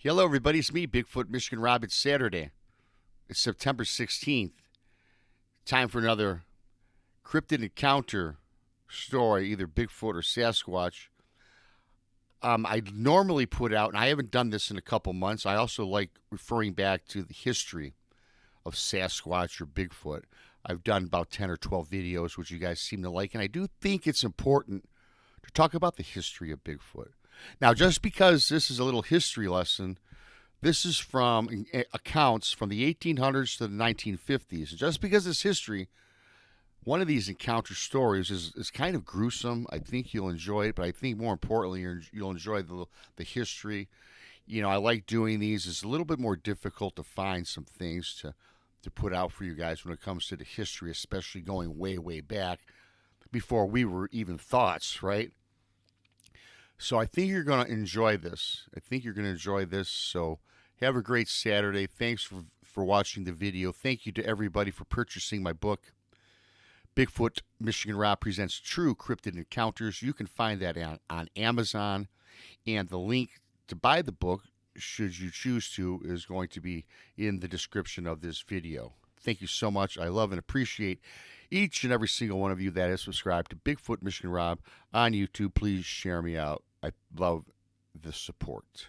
Hello, everybody. It's me, Bigfoot, Michigan Rob. It's Saturday. It's September 16th. Time for another cryptid encounter story, either Bigfoot or Sasquatch. I normally put out, and I haven't done this in a couple months, I also like referring back to the history of Sasquatch or Bigfoot. I've done about 10 or 12 videos, which you guys seem to like, and I do think it's important to talk about the history of Bigfoot. Now, just because this is a little history lesson, this is from accounts from the 1800s to the 1950s. Just because it's history, one of these encounter stories is kind of gruesome. I think you'll enjoy it, but I think more importantly, you'll enjoy the history. You know, I like doing these. It's a little bit more difficult to find some things to put out for you guys when it comes to the history, especially going way, way back before we were even thoughts, right? So I think you're going to enjoy this. So have a great Saturday. Thanks for watching the video. Thank you to everybody for purchasing my book, Bigfoot, Michigan Rob Presents True Cryptid Encounters. You can find that on Amazon. And the link to buy the book, should you choose to, is going to be in the description of this video. Thank you so much. I love and appreciate each and every single one of you that is subscribed to Bigfoot, Michigan Rob on YouTube. Please share me out. I love the support.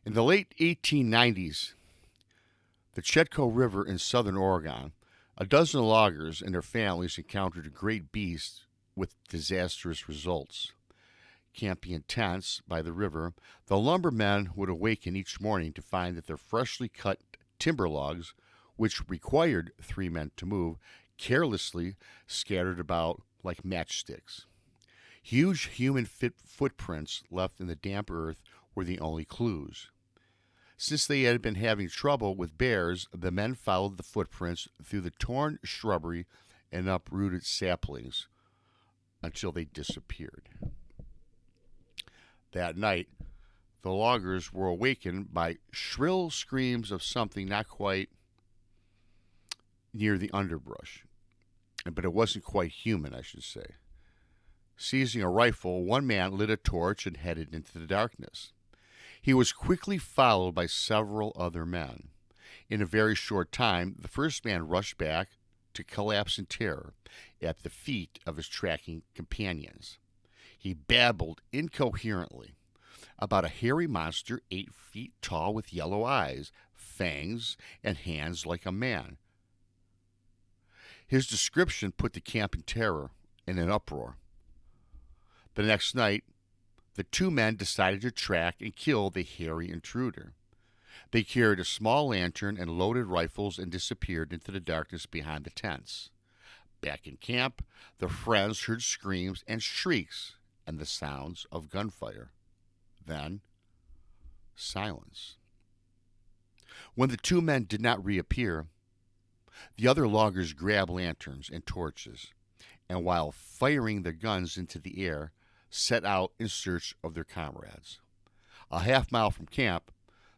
In the late 1890s, the Chetco River in southern Oregon, a dozen loggers and their families encountered a great beast with disastrous results. Camping in tents by the river, the lumbermen would awaken each morning to find that their freshly cut timber logs, which required 3 men to move, carelessly scattered about like matchsticks. Huge human footprints left in the damp earth were the only clues. Since they had been having trouble with bears, the men followed the footprints through the torn shrubbery and uprooted saplings until they disappeared. That night, the loggers were awakened by shrill screams of something not quite near the underbrush. But it wasn't quite human, I should say. Seizing a rifle, one man lit a torch and headed into the darkness. He was quickly followed by several other men. In a very short time, the first man rushed back to collapse in terror at the feet of his tracking companions. He babbled incoherently about a hairy monster 8 feet tall with yellow eyes, fangs, and hands like a man. His description put the camp in terror and in uproar. The next night, the 2 men decided to track and kill the hairy intruder. They carried a small lantern and loaded rifles and disappeared into the darkness behind the tents. Back in camp, the friends heard screams and shrieks and the sounds of gunfire. Then, silence. When the 2 men did not reappear, the other loggers grabbed lanterns and torches, and while firing their guns into the air, set out in search of their comrades. A half-mile from camp,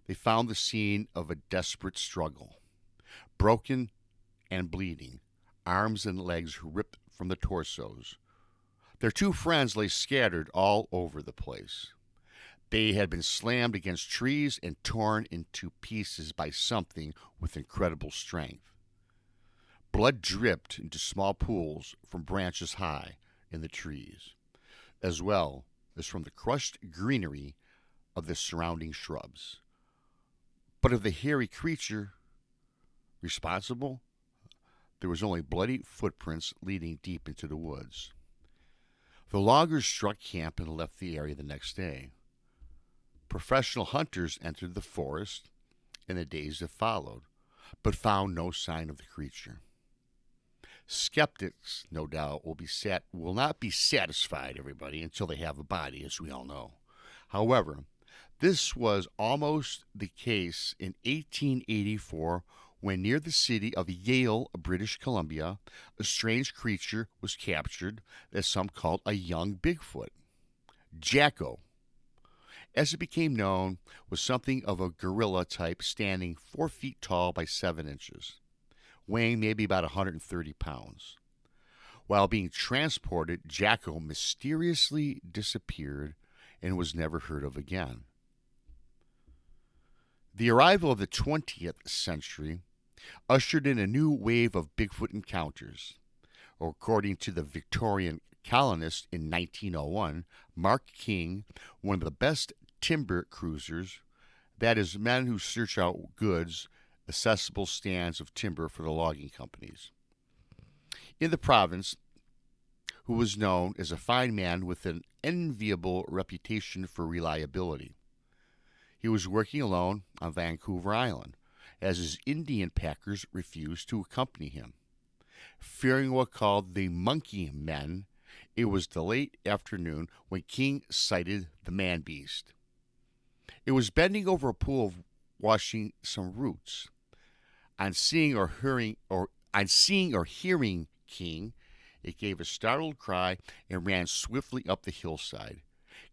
they found the scene of a desperate struggle. Broken and bleeding, arms and legs ripped from the torsos. Their 2 friends lay scattered all over the place. They had been slammed against trees and torn into pieces by something with incredible strength. Blood dripped into small pools from branches high in the trees, as well as from the crushed greenery of the surrounding shrubs. But of the hairy creature responsible, there was only bloody footprints leading deep into the woods. The loggers struck camp and left the area the next day. Professional hunters entered the forest in the days that followed, but found no sign of the creature. Skeptics, no doubt, will not be satisfied, everybody, until they have a body, as we all know. However, this was almost the case in 1884 when near the city of Yale, British Columbia, a strange creature was captured that some called a young Bigfoot. Jacko, as it became known, was something of a gorilla type standing 4 feet tall by 7 inches. Weighing maybe about 130 pounds. While being transported, Jacko mysteriously disappeared and was never heard of again. The arrival of the 20th century ushered in a new wave of Bigfoot encounters. According to the Victorian colonist in 1901, Mark King, one of the best timber cruisers, that is, men who search out goods, accessible stands of timber for the logging companies, in the province, who was known as a fine man with an enviable reputation for reliability. He was working alone on Vancouver Island, as his Indian packers refused to accompany him. Fearing what called the monkey men, it was the late afternoon when King sighted the man-beast. It was bending over a pool of washing some roots. On seeing or hearing King, it gave a startled cry and ran swiftly up the hillside.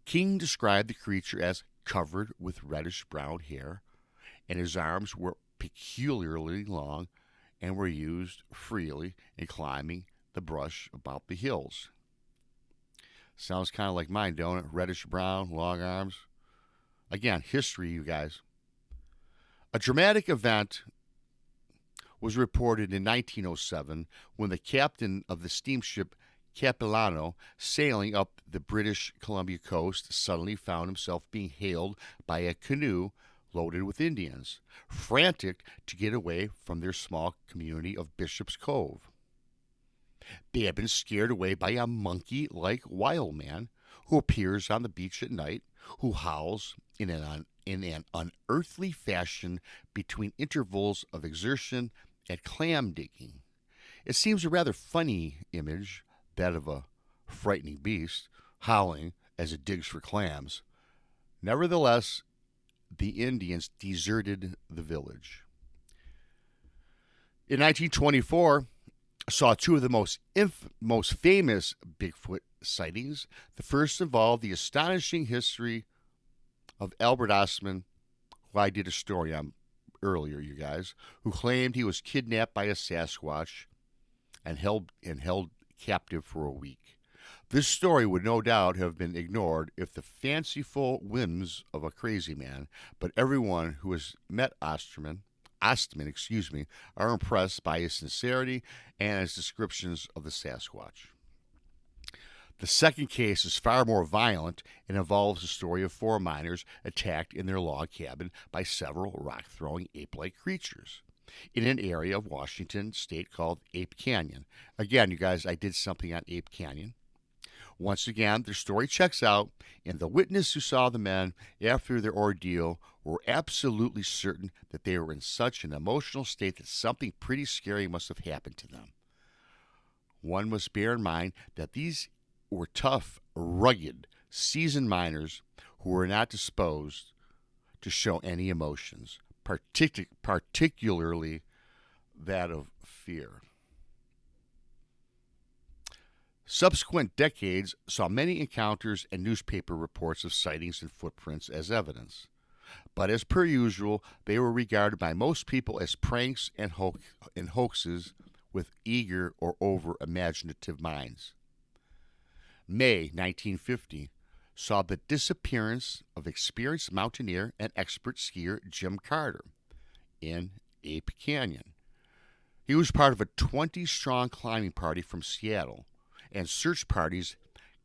King described the creature as covered with reddish-brown hair, and his arms were peculiarly long and were used freely in climbing the brush about the hills. Sounds kind of like mine, don't it? Reddish-brown, long arms. Again, history, you guys. A dramatic event was reported in 1907 when the captain of the steamship Capilano, sailing up the British Columbia coast, suddenly found himself being hailed by a canoe loaded with Indians, frantic to get away from their small community of Bishop's Cove. They had been scared away by a monkey-like wild man who appears on the beach at night, who howls in an unearthly fashion between intervals of exertion and clam digging. It seems a rather funny image, that of a frightening beast howling as it digs for clams. Nevertheless, the Indians deserted the village. In 1924, saw two of the most famous Bigfoot sightings. The first involved the astonishing history of Albert Ostman, who I did a story on earlier, you guys, who claimed he was kidnapped by a Sasquatch and held captive for a week. This story would no doubt have been ignored if the fanciful whims of a crazy man, but everyone who has met Ostman, are impressed by his sincerity and his descriptions of the Sasquatch. The second case is far more violent and involves the story of four miners attacked in their log cabin by several rock-throwing ape-like creatures in an area of Washington state called Ape Canyon. Again, you guys, I did something on Ape Canyon. Once again, their story checks out, and the witness who saw the men after their ordeal were absolutely certain that they were in such an emotional state that something pretty scary must have happened to them. One must bear in mind that these were tough, rugged, seasoned miners who were not disposed to show any emotions, particularly that of fear. Subsequent decades saw many encounters and newspaper reports of sightings and footprints as evidence. But as per usual, they were regarded by most people as pranks and hoaxes with eager or over-imaginative minds. May 1950 saw the disappearance of experienced mountaineer and expert skier Jim Carter in Ape Canyon. He was part of a 20-strong climbing party from Seattle, and search parties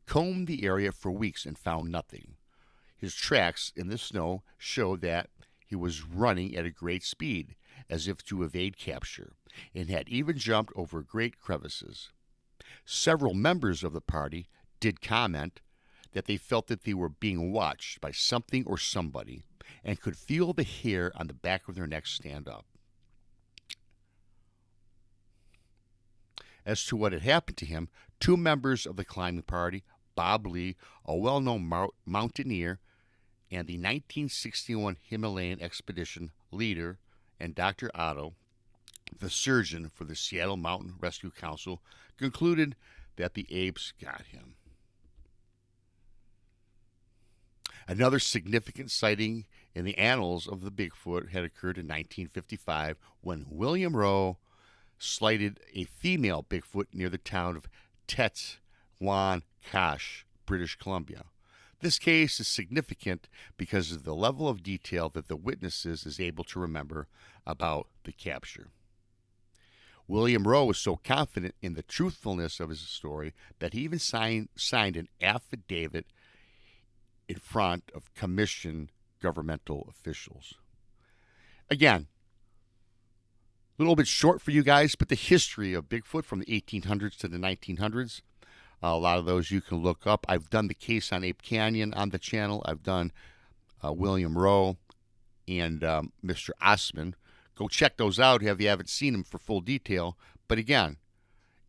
combed the area for weeks and found nothing. His tracks in the snow showed that he was running at a great speed, as if to evade capture, and had even jumped over great crevices. Several members of the party did comment that they felt that they were being watched by something or somebody and could feel the hair on the back of their necks stand up. As to what had happened to him, two members of the climbing party, Bob Lee, a well-known mountaineer and the 1961 Himalayan expedition leader, and Dr. Otto, the surgeon for the Seattle Mountain Rescue Council, concluded that the apes got him. Another significant sighting in the annals of the Bigfoot had occurred in 1955 when William Rowe sighted a female Bigfoot near the town of Tetzwan Cache, British Columbia. This case is significant because of the level of detail that the witnesses is able to remember about the capture. William Rowe was so confident in the truthfulness of his story that he even signed an affidavit in front of commissioned governmental officials. Again, a little bit short for you guys, but the history of Bigfoot from the 1800s to the 1900s, a lot of those you can look up. I've done the case on Ape Canyon on the channel. I've done William Rowe and Mr. Osman. Go check those out if you haven't seen them for full detail. But again,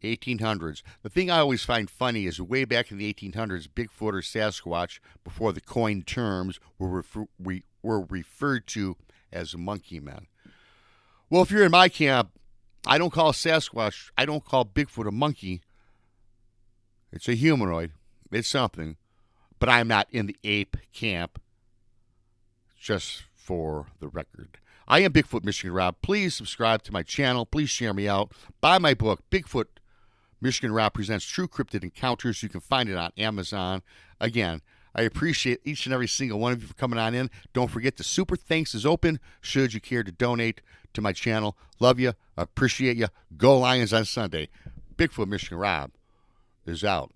1800s. The thing I always find funny is way back in the 1800s, Bigfoot or Sasquatch, before the coined terms, were referred to as monkey men. Well, if you're in my camp, I don't call Sasquatch, I don't call Bigfoot a monkey. It's a humanoid. It's something. But I'm not in the ape camp, just for the record. I am Bigfoot Michigan Rob. Please subscribe to my channel. Please share me out. Buy my book, Bigfoot Michigan Rob Presents True Cryptid Encounters. You can find it on Amazon. Again, I appreciate each and every single one of you for coming on in. Don't forget the super thanks is open should you care to donate to my channel. Love you. Appreciate you. Go Lions on Sunday. Bigfoot Michigan Rob is out.